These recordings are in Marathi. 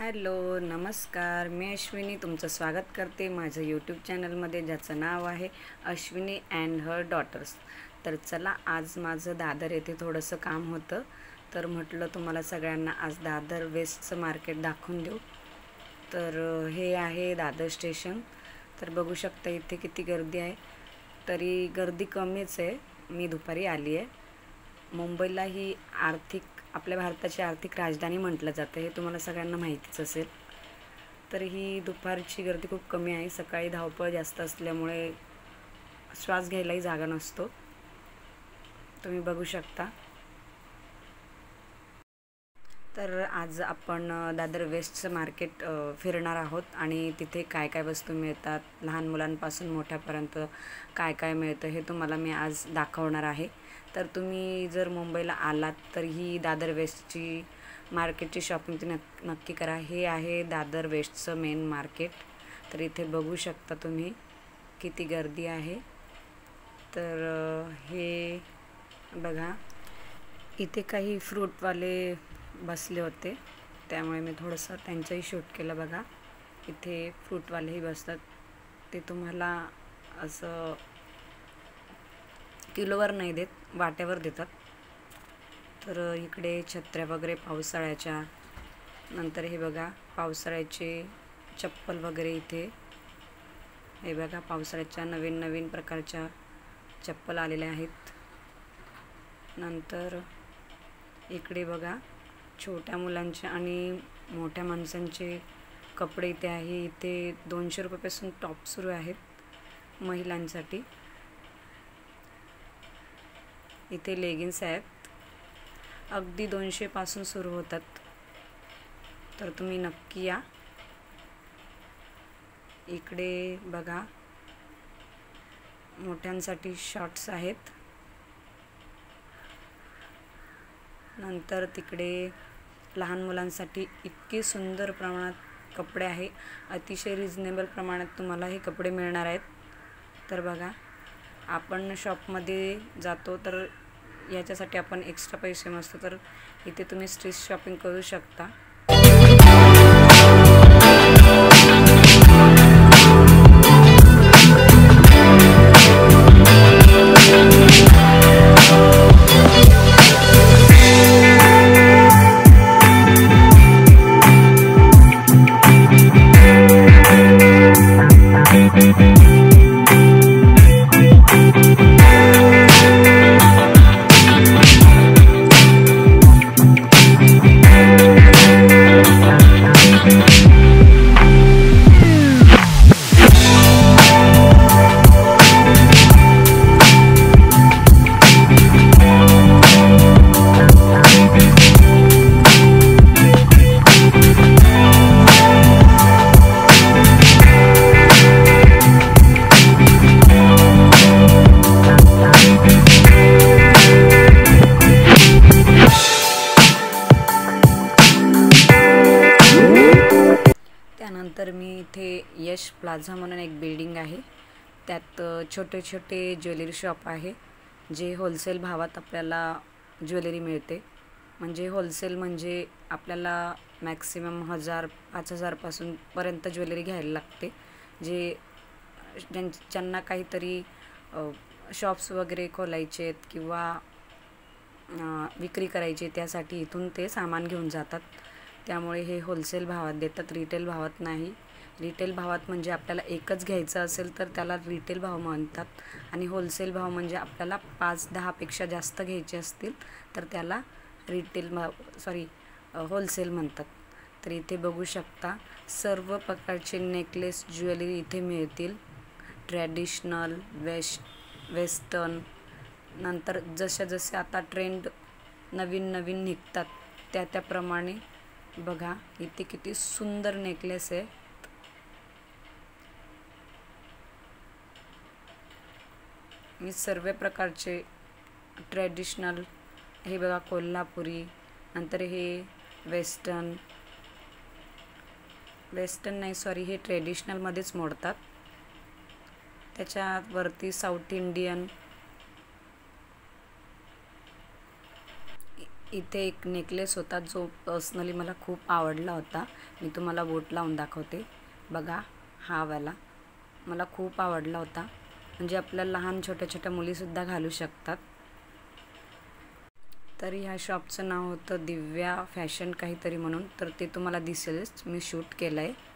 हॅलो नमस्कार, मी अश्विनी तुमचं स्वागत करते माझं यूट्यूब चॅनलमध्ये, ज्याचं नाव आहे अश्विनी अँड हर डॉटर्स। तर चला, आज माझं दादर येथे थोडंसं काम होतं, तर म्हटलं तुम्हाला सगळ्यांना आज दादर वेस्टचं मार्केट दाखवून देऊ। तर हे आहे दादर स्टेशन। तर बघू शकता इथे किती गर्दी आहे, तरी गर्दी कमीच आहे। मी दुपारी आली आहे। मुंबईला ही आपल्या भारताची आर्थिक राजधानी म्हटलं जातं, हे तुम्हाला सगळ्यांना माहितीच असेल। तर ही दुपारची गर्दी खूप कमी आहे, सकाळी धावपळ जास्त असल्यामुळे श्वास घ्यायलाही जागा नसतो। तुम्ही बघू शकता। तर आज आपण दादर वेस्टचं मार्केट फिरणार आहोत आणि तिथे काय काय वस्तू मिळतात, लहान मुलांपासून मोठ्यापर्यंत काय काय मिळतं हे तुम्हाला मी आज दाखवणार आहे। तर तुम्ही जर मुंबईला आलात तर ही दादर वेस्टची मार्केटची शॉपिंग तुम्ही नक्की करा। हे आहे दादर वेस्टचं मेन मार्केट। तर इथे बघू शकता तुम्ही किती गर्दी आहे। तर हे बघा, इथे काही फ्रूटवाले बसले होते, त्यामुळे मी थोडंसं त्यांचंही शूट केलं। बघा, इथे फ्रूटवालेही बसतात, ते तुम्हाला असं किलोवर नाही देत, वाट्यावर देतात। तर इकडे छत्र्या वगैरे पावसाळ्याच्या, नंतर हे बघा पावसाळ्याचे चप्पल वगैरे इथे, हे बघा पावसाळ्याच्या नवीन नवीन प्रकारच्या चप्पल आलेल्या आहेत। नंतर इकडे बघा छोट्या मुलांचे आणि मोठ्या माणसांचे कपडे इथे आहे। इथे 200 रुपयापासून टॉप सुरू आहेत महिलांसाठी। इथे लेगिन्स आहेत, अगदी 200 पासून सुरू होतात। तर तुम्ही नक्की या। इकडे बघा मोठ्यांसाठी शॉर्ट्स आहेत। नंतर तिकडे लहान मुलांसाठी इतके सुंदर प्रमाणात कपडे आहे, अतिशय रिजनेबल प्रमाणात तुम्हाला हे कपडे मिळणार आहेत। तर बघा, आपण शॉपमध्ये जातो तर याच्यासाठी आपण एक्स्ट्रा पैसे नसतो, तर इथे तुम्ही स्ट्रीट शॉपिंग करू शकता। त्यानंतर मी इथे यश प्लाझा म्हणून एक बिल्डिंग आहे, त्यात छोटे छोटे ज्वेलरी शॉप आहे, जे होलसेल भावात आपल्याला ज्वेलरी मिळते। म्हणजे होलसेल म्हणजे आपल्याला मॅक्सिमम 1000-5000 पासून पर्यंत ज्वेलरी घ्यायला लागते। जे ज्यांना काहीतरी शॉप्स वगैरे खोलायचे आहेत किंवा विक्री करायची, त्यासाठी इथून ते सामान घेऊन जातात। त्यामुळे हे होलसेल भावात देतात, रिटेल भावात नाही। रिटेल भावात म्हणजे आपल्याला एकच घ्यायचं असेल तर त्याला रिटेल भाव म्हणतात, आणि होलसेल भाव म्हणजे आपल्याला 5-10 पेक्षा जास्त घ्यायचे असतील तर त्याला होलसेल म्हणतात। तर इथे बघू शकता सर्व प्रकारचे नेकलेस ज्वेलरी इथे मिळतील, ट्रॅडिशनल, वेस्टर्न। नंतर जसे आता ट्रेंड नवीन नवीन निघतात त्याप्रमाणे बघा इथे किती सुंदर नेकलेस आहे। मी सर्व प्रकारचे ट्रॅडिशनल, हे बघा कोल्हापुरी, नंतर हे वेस्टर्न नाही सॉरी, हे ट्रेडिशनलमध्येच मोडतात। त्याच्यावरती साऊथ इंडियन इथे एक नेकलेस होता जो पर्सनली मला खूप आवडला होता. मी तुम्हाला बोट लावून दाखवते. बघा, हा वाला मला खूप आवडला होता. म्हणजे आपल्या लहान छोट्या मुलीसुद्धा घालू शकतात. तर ह्या शॉपचं नाव होतं दिव्या फॅशन काहीतरी म्हणून. तर ते तुम्हाला दिसेलच, मी शूट केलं आहे.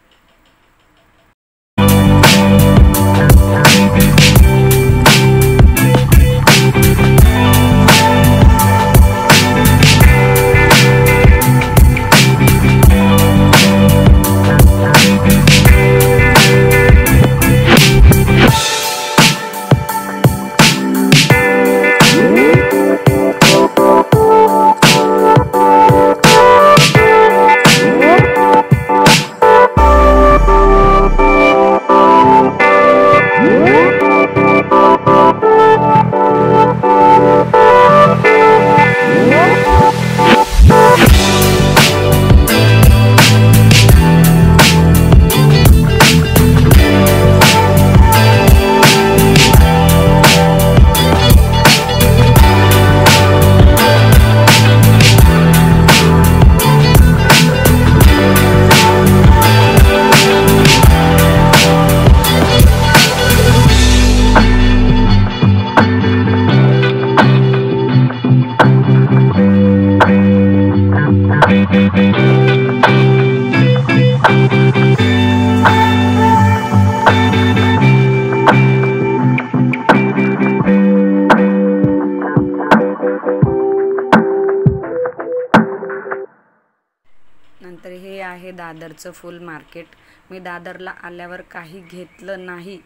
नंतर हे आहे दादरचं फुल मार्केट. मी दादरला आल्यावर काही घेतलं नाही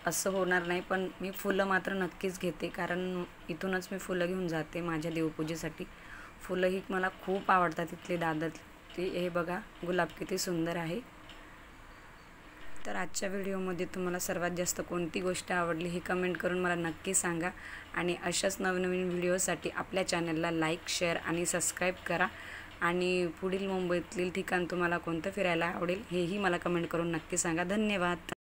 असं होणार नाही, पण मी फुलं मात्र नक्कीच घेते, कारण इथूनच मी फुलं घेऊन जाते माझ्या देवपूजेसाठी. फुलं ही मला खूप आवडतात इथली दादरची. हे बघा, गुलाब किती सुंदर आहे. तर आजच्या व्हिडिओमध्ये तुम्हाला सर्वात जास्त कोणती गोष्ट आवडली हे कमेंट करून मला नक्की सांगा. आणि अशाच नवनवीन व्हिडिओसाठी आपल्या चॅनलला लाईक, शेअर आणि सबस्क्राईब करा. आणि पुढील मुंबईतील ठिकाण तुम्हाला कोणतं फिरायला आवडेल हेही मला कमेंट करून नक्की सांगा. धन्यवाद.